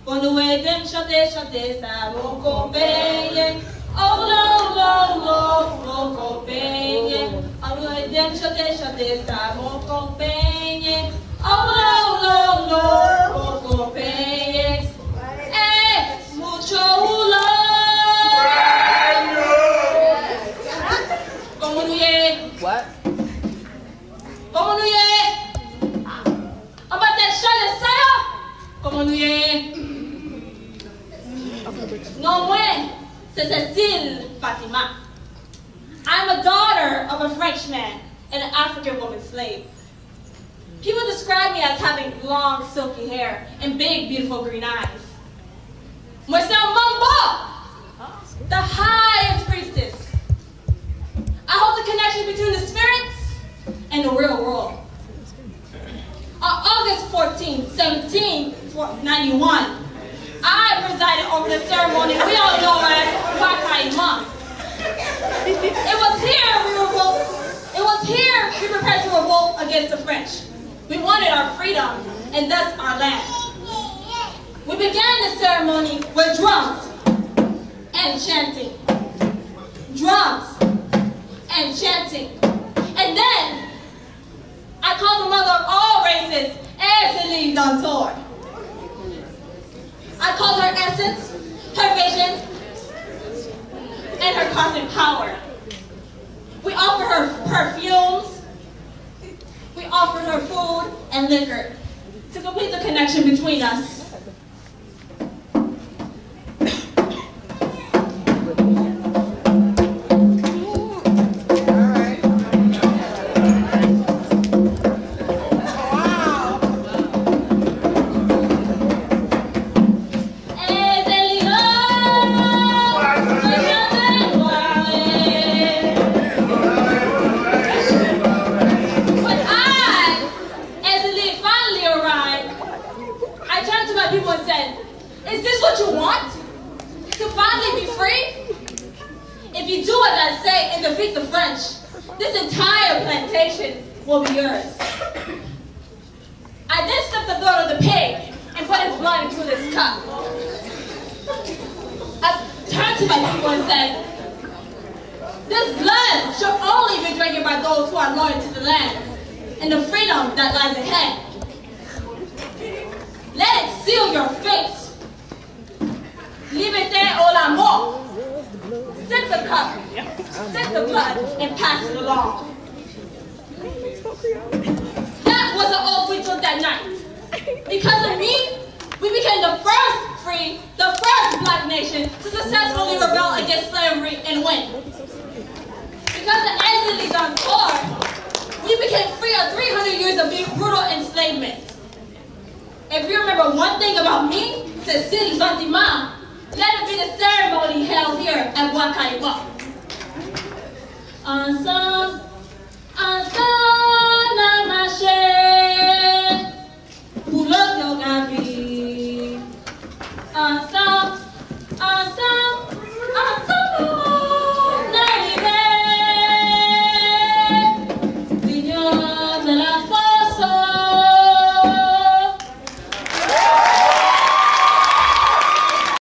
Quando o Edem chate chate sa mo compenye. Oh lo lo lo mo compenye. Quando o Edem chate chate sa mo compenye. Oh lo lo lo mo compenye. Mucho hulo. Como no ye? What? Como no ye? About that shot sayo? Como no ye? No way. C'est Cécile Fatima. I'm a daughter of a Frenchman and an African woman slave. People describe me as having long, silky hair and big, beautiful green eyes. Moi, c'est un Mambo, the highest priestess. I hold the connection between the spirits and the real world. On August 14, 1791, I presided over the ceremony we all know as Wakaima. It was here we prepared to revolt against the French. We wanted our freedom and thus our land. We began the ceremony with drums and chanting. Drums and chanting. And then, I called the mother of all races, Erzulie Dantor. I called her essence, her vision, and her cosmic power. We offered her perfumes. We offered her food and liquor to complete the connection between us. Is this what you want? To finally be free? If you do as I say and defeat the French, this entire plantation will be yours. I then slipped the throat of the pig and put his blood into this cup. I turned to my people and said, this blood should only be drinking by those who are loyal to the land and the freedom that lies ahead. Let it seal your fate. Liberté ou la mort. Sip the cup, sip the blood, and pass it along. That was the oath we took that night. Because of me, we became the first free, the first black nation to successfully rebel against slavery and win. Because of Erzulie Dantor, we became free of 300 years of being brutal enslavement. If you remember one thing about me, Cécile Fatima, let it be the ceremony held here at Wakaima. Ensemble, ensemble, la marche, pour l'autre,